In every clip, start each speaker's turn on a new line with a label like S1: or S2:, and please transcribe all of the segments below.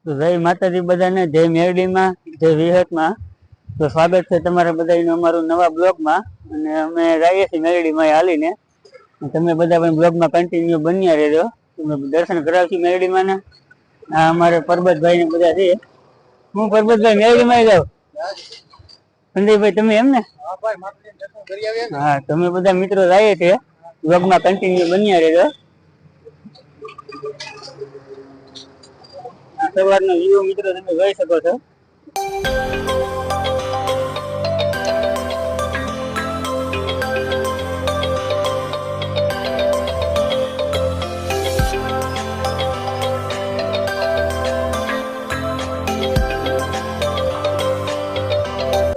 S1: તો જય માતાજી બધાને, જય મેરડીમાં, જય વિહતમાં. તો સ્વાગત છે તમારા બધાનું અમારું નવા બ્લોગમાં. અને અમે જઈએ છીએ મેરડીમાં હાલીને. તમે બધા પણ બ્લોગમાં કન્ટિન્યુ બન્યા રહેજો. તમે દર્શન કરાવશું મેરડીમાં ને. આ અમારે પરબતભાઈ ને બધા છે. હું પરબતભાઈ મેરડીમાં જાઉં. સંજયભાઈ તમે એમ ને? હા, તમે બધા મિત્રો જઈએ છે. બ્લોગમાં કન્ટિન્યુ બન્યા રહેજો. સવારનો વ્યૂ મિત્રો તમે જોઈ શકો છો.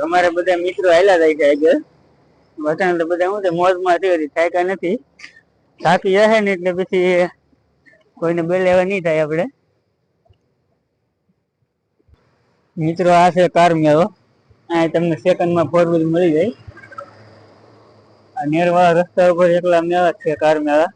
S1: અમારે બધા મિત્રો હાલ્યા જાય છે આજે. બધાને તો બધા શું છે મોજમાં છે, થાક્યા નથી. થાકી જશે ને એટલે પછી કોઈને બે લેવા નહીં થાય આપણે. મિત્રો આ છે કાર મેળો. આ તમને સેકન્ડમાં 4 વ્હીલ મળી જાય. આ નેરવાળા રસ્તા ઉપર એકલા મેળા છે, કાર મેળા.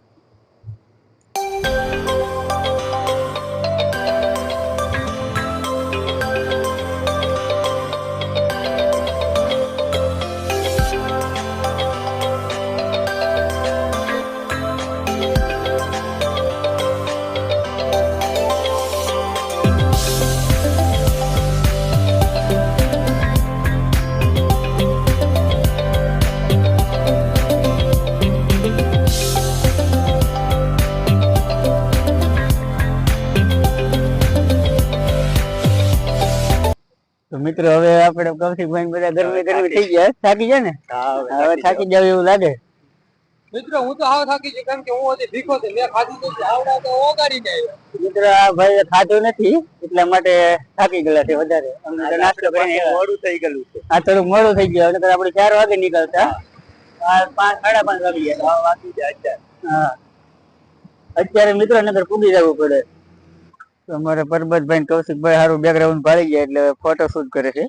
S1: તો મિત્રો હવે આપણે કૌશિકભાઈ બધા ગરમી થઈ ગયા, થાકી જાય ને? હવે થાકી જાવ એવું લાગે.
S2: મિત્રો હું તો હાવ થાકી ગયો, કેમ કે હું હજી ભીખો છે. મેં ખાધું તો આવડા તો ઓગાડી જાય.
S1: મિત્રો આ ભાઈ ખાધું નથી એટલા માટે થાકી ગયેલા છે વધારે. અમને તો નાસ્તો કરીને
S2: મોડું થઈ ગયું છે.
S1: આ થોડું મોડું થઈ ગયું. નકર આપણે 4 વાગે નીકળતા. આ 5 સાડા 5 વાગી ગયા.
S2: વાગી જાય.
S1: હા, અત્યારે મિત્રો નકર પૂગી જવું પડે. તો અમારે પરબતભાઈ કૌશિકભાઈ સારું બેકગ્રાઉન્ડ ભાળી ગયા એટલે ફોટો શૂટ કરે છે.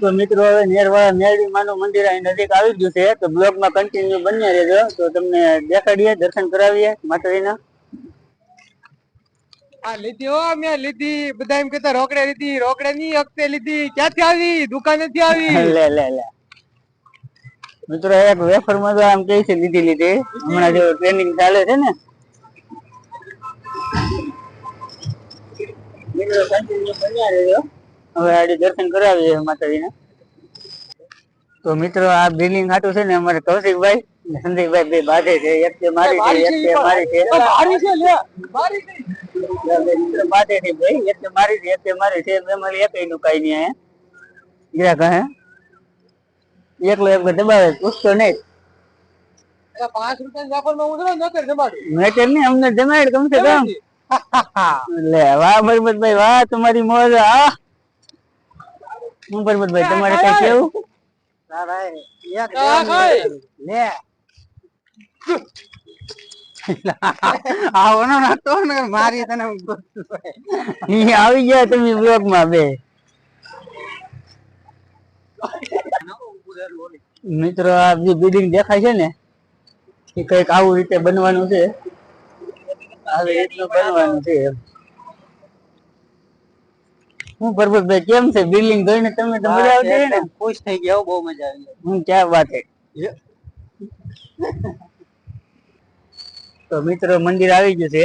S1: તો મિત્રો હવે નેરવાળા મેરડી માનું મંદિર અહીં નજીક આવી ગયું છે. તો બ્લોગમાં કન્ટિન્યુ બન્યા રહેજો. તો તમને દેખાડીએ, દર્શન કરાવીએ માતાજીના.
S2: આ લીધી હો, મેં લીધી. બધા એમ કહેતા રોકડે લીધી, રોકડે ની વખતે લીધી. ક્યાંથી આવી? દુકાનેથી આવી.
S1: લે લે લે મિત્રો એક વેફર માં તો આમ કે છે લીધી. હમણાં જો ટ્રેનિંગ ચાલે છે ને. મિત્રો કન્ટિન્યુ બન્યા રહેજો. હવે આડી દર્શન કરાવીએ માતાજીના. તો મિત્રો આ બિલ્ડિંગ હાટું છે ને અમારે કૌશિકભાઈ સંજયભાઈ બે બાધે છે. એક તે મારી છે, એક તે મારી છે. મિત્રો બાધે છે ભાઈ. એક તે મારી છે, એક તે મારી છે. મેં એક નું કઈ નહીં અહીંયા ગિરાક હે. એકલો એક દબાવે, પૂછતો નહીં.
S2: 5 રૂપિયા વ્યાપારમાં ઉતરો નકર જમાડી.
S1: મેટર નહીં, અમને જમાડ કમસે કમ. લે વાહ પરબતભાઈ વાહ, તમારી મોજ. આ હું પરબતભાઈ તમારે કઈ કેવું? મારી તને આવી ગયા તમે બ્લોગ માં બે. મિત્રો આ જે બિલ્ડિંગ દેખાય છે ને એ કઈક આવું રીતે બનવાનું છે. આવી રીતનું બનવાનું છે. હું પરબતભાઈ કેમ છે બિલ્ડિંગ જોઈને? તમે તો મજા આવતી ને?
S2: ખુશ થઈ ગયા, બહુ મજા આવી.
S1: હું ક્યાં વાત છે. તો મિત્રો મંદિર આવી ગયું છે.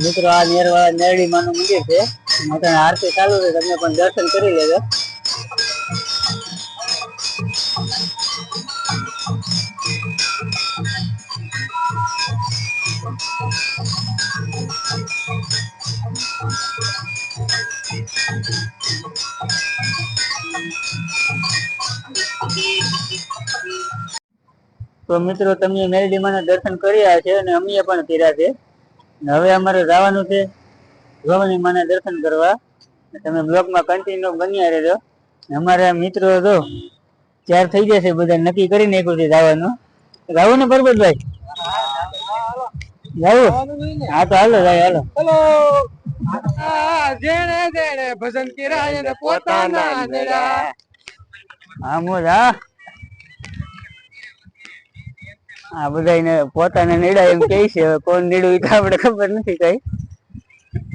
S1: મિત્રો આ નેરવાળા મેરડી માનું મંદિર છે. માતાની આરતી ચાલુ છે, તમે પણ દર્શન કરી લેજો. તો મિત્રો તમે મેરડી માના દર્શન કર્યા છે અને અમે પણ કર્યા છે. હવે અમારે જવાનું છે ભવાની માના દર્શન કરવા. તમે બ્લોગમાં કન્ટિન્યુ બન્યા રહેજો. અમારા મિત્રો તો ચાર થઈ જશે, બધા નક્કી કરી નાખ્યું છે જવાનું. જાવું ને પરબતભાઈ? જાવું? હા તો હાલો જાય, હાલો.
S2: જેણે જેણે ભજન કર્યા એને પોતાના નેડા.
S1: હા મોજ. હા બધા પોતાના નેડા એમ કે છે. હવે કોણ નેડું એ તો આપણે ખબર નથી કઈ.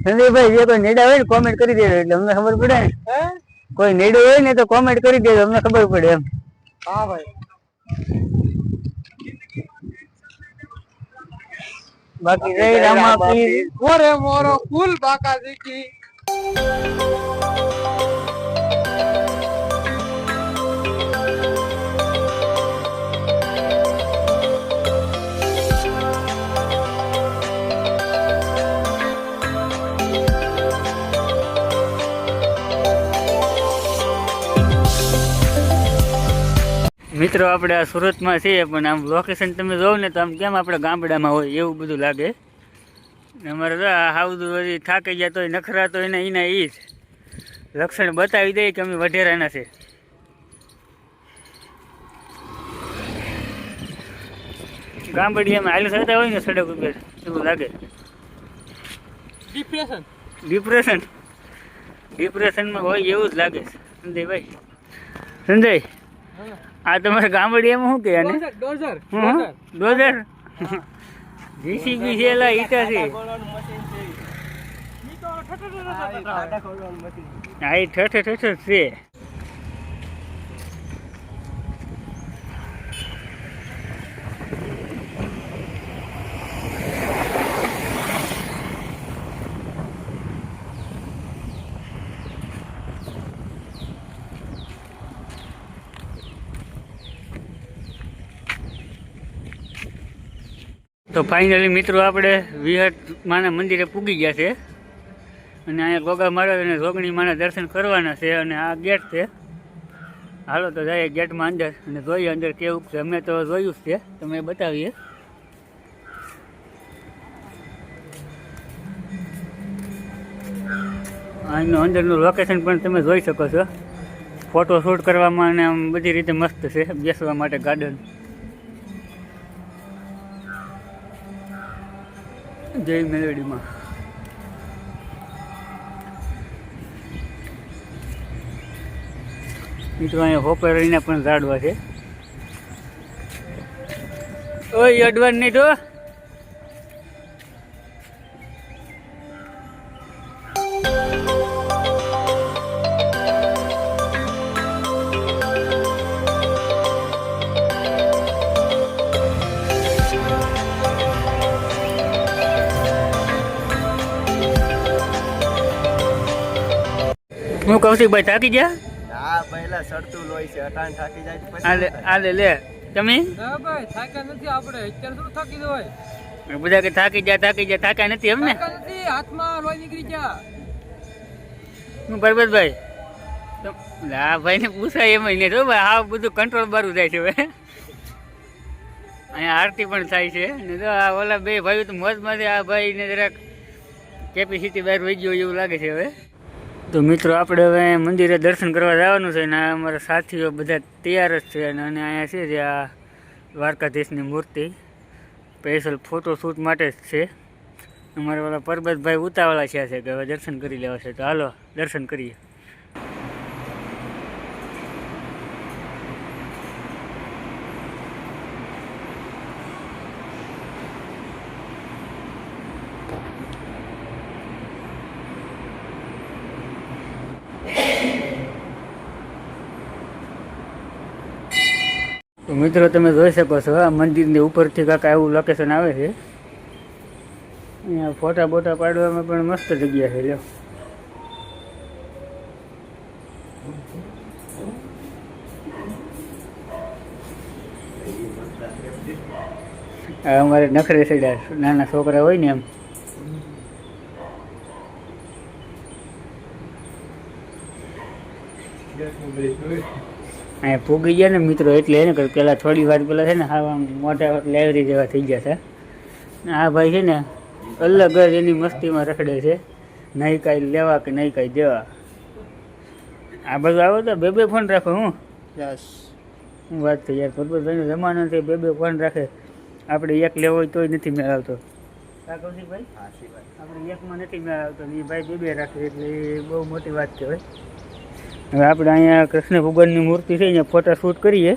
S1: સંજયભાઈ જે કોઈ નેડા હોય ને કોમેન્ટ કરી દેજો એટલે અમને ખબર પડે ને. કોઈ નેડું હોય ને તો કોમેન્ટ કરી દેજો, અમને ખબર પડે એમ.
S2: હા ભાઈ.
S1: બાકી જય રામાપીર
S2: મોરે મોરો ફૂલ બાકા દીકી.
S1: મિત્રો આપણે આ સુરતમાં છીએ, પણ આમ લોકેશન તમે જોવો ને તો આમ કેમ આપણે ગામડામાં હોય એવું બધું લાગે. અમારે તો આ હાવદું હજી થાકી ગયા તોય નખરા તો એના એ જ લક્ષણ બતાવી દઈએ કે અમે વઢેરાના છે. ગામડિયામાં હાલ થતા હોય ને સડક ઉપર એવું લાગે. ડિપ્રેશનમાં હોય એવું જ લાગે. સંજયભાઈ, સંજય આ તમારા ગામડિયામાં શું કે આને? ડોઝર જીસીબી છે, એલા ઈટા છે. હા એ ઠઠ છે. તો ફાઇનલી મિત્રો આપણે વિહટ માના મંદિરે પૂગી ગયા છે, અને અહીંયા ગોગા મહારાજ અને જોગણી માના દર્શન કરવાના છે. અને આ ગેટ છે. હાલો તો જઈએ ગેટમાં અંદર અને જોઈએ અંદર કેવું છે. અમે તો જોયું જ છે, તમે બતાવીએ. અહીંનું અંદરનું લોકેશન પણ તમે જોઈ શકો છો. ફોટો શૂટ કરવામાં અને આમ બધી રીતે મસ્ત છે, બેસવા માટે ગાર્ડન. જય મેલડીમાં મિત્રો અહીંયા હોપરીના પણ ઝાડવા છે. ઓય અડવાન નહીં તો. હું કૌશિકભાઈ થાકી ગયા?
S3: હા પહેલા સડતું લોહી છે, અટાણ થાકી જાય પછી.
S1: આલે લે તમે
S2: ના ભાઈ થાક્યા નથી આપણે, અત્યારે શું થાકી જવાય.
S1: બધા કે થાકી ગયા થાક્યા નથી એમ ને?
S2: નથી, હાથમાં લોહી નીકળી ગયા.
S1: હું પરબતભાઈ આ ભાઈ ને પૂછાય એમ નહીં તો ભાઈ હા બધું કંટ્રોલ બારું જાય છે હવે. અહીંયા આરતી પણ થાય છે ને તો આ ઓલા બે ભાઈ તો મોજમાંથી આ ભાઈ ને જરાક કેપેસિટી બહાર વહી ગયો એવું લાગે છે હવે. તો મિત્રો આપણે હવે મંદિરે દર્શન કરવા જવાનું છે ને અમારા સાથીઓ બધા તૈયાર જ છે. અને અહીંયા છે જે આ દ્વારકાધીશની મૂર્તિ સ્પેશિયલ ફોટોશૂટ માટે જ છે. અમારા ઓલા પરબતભાઈ ઉતાવળા છે કે હવે દર્શન કરી લેવા છે, તો હાલો દર્શન કરીએ. તો મિત્રો તમે જોઈ શકો છો આ મંદિરની ઉપરથી કાંક એવું લોકેશન આવે છે. અહીંયા ફોટા બોટા પાડવામાં પણ મસ્ત જગ્યા છે. લ્યો આ અમારે નખરે સડ્યા નાના છોકરા હોય ને એમ. અહીંયા પૂગી ગયા ને મિત્રો એટલે એને પેલા થોડી વાર પેલા છે ને હા મોટા લેવરી જેવા થઈ ગયા છે. આ ભાઈ છે ને અલગ જ એની મસ્તીમાં રખડે છે, નહીં કાંઈ લેવા કે નહીં કાંઈ દેવા. આ બધું આવો તો બે ફોન રાખો હું
S2: યસ
S1: હું વાત થઈ યાર પરબતભાઈનો જમાનો છે બે ફોન રાખે આપણે એક લેવો હોય તોય નથી મેળવતો કા કૌશિકભાઈ
S3: સાચી વાત.
S1: આપણે એકમાં નથી મેળવતો ને એ ભાઈ બે રાખે એટલે એ બહુ મોટી વાત કહેવાય. હવે આપણે અહીંયા કૃષ્ણ ભગવાનની મૂર્તિ છે અહીંયા ફોટા શૂટ કરીએ.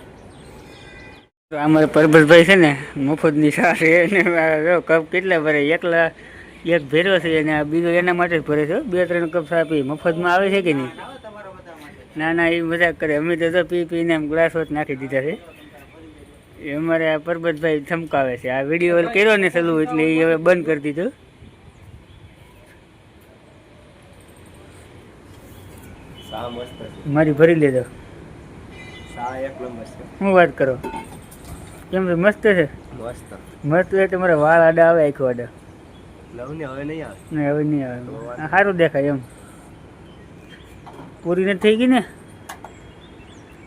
S1: તો અમારે પરબતભાઈ છે ને મફતની છાશ છે ને કપ કેટલા ભરે એકલા એક ભેરો છે અને આ બીજો એના માટે જ ભરે છે 2-3 કપ ચા પી મફતમાં આવે છે કે નહીં? ના ના એ મજાક કરે અમે તો પીને એમ ગ્લાસ વોચ નાખી દીધા છે. એ અમારે આ પરબતભાઈ ધમકાવે છે. આ વિડીયો કર્યો ને ચાલુ એટલે એ હવે બંધ કરી દીધું.
S3: સા મસ્ત છે.
S1: મારી ભરી લેજો.
S3: સા એક નંબર છે.
S1: શું વાત કરો? કેમ છે? મસ્ત છે.
S3: મસ્ત.
S1: મસ્ત એટલે તમારા વાળ આડા આવે આખો આડા
S3: લવ ને હવે નહીં આવે.
S1: નહીં હવે નહીં આવે. સારું દેખાય એમ. પૂરી નથી થઈ ગઈ ને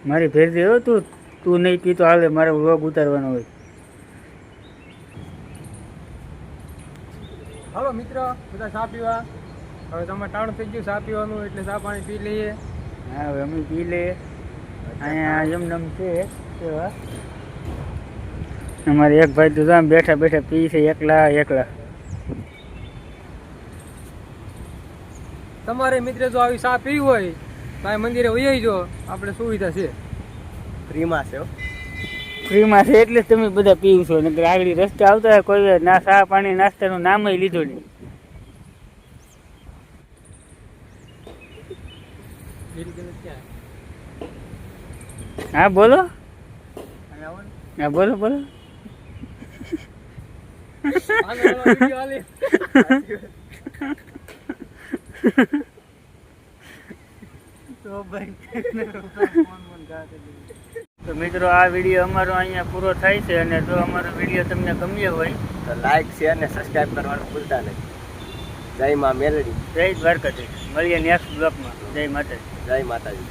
S1: મારી ભેર દે તું નહીં પીતો હાલે મારે વ્લોગ ઉતારવાનો હોય.
S2: હાલો મિત્ર બધા ચા પીવા. હવે તમારે ટાણું થઈ ગયું ચા પીવાનું એટલે ચા પાણી પી લઈએ.
S1: હા હવે અમે પી લઈએ. અહીંયા એમનેમ છે એવા અમારે એક ભાઈ તો આમ બેઠા બેઠા પી છે એકલા.
S2: તમારે મિત્ર જો આવી ચા પીવી હોય તો આ મંદિરે વહી જો આપણે સુવિધા છે.
S3: ફ્રીમાં છે હો.
S1: ફ્રીમાં છે એટલે જ તમે બધા પીવું છો નકર આગળ રસ્તે આવતા હોય કોઈ ના ચા પાણી નાસ્તાનું નામ લીધું નહીં. હા બોલો. હા બોલો. તો મિત્રો આ વિડીયો અમારો અહીંયા પૂરો થાય છે અને જો અમારો વિડીયો તમને ગમ્યો હોય
S3: તો લાઈક શેર ને સબસ્ક્રાઇબ કરવાનું ભૂલતા નહીં. જય માં મેલડી.
S1: જય દ્વારકાધીશ. મળીએ નેક્સ્ટ બ્લોગમાં. જય માતાજી.
S3: જય માતાજી.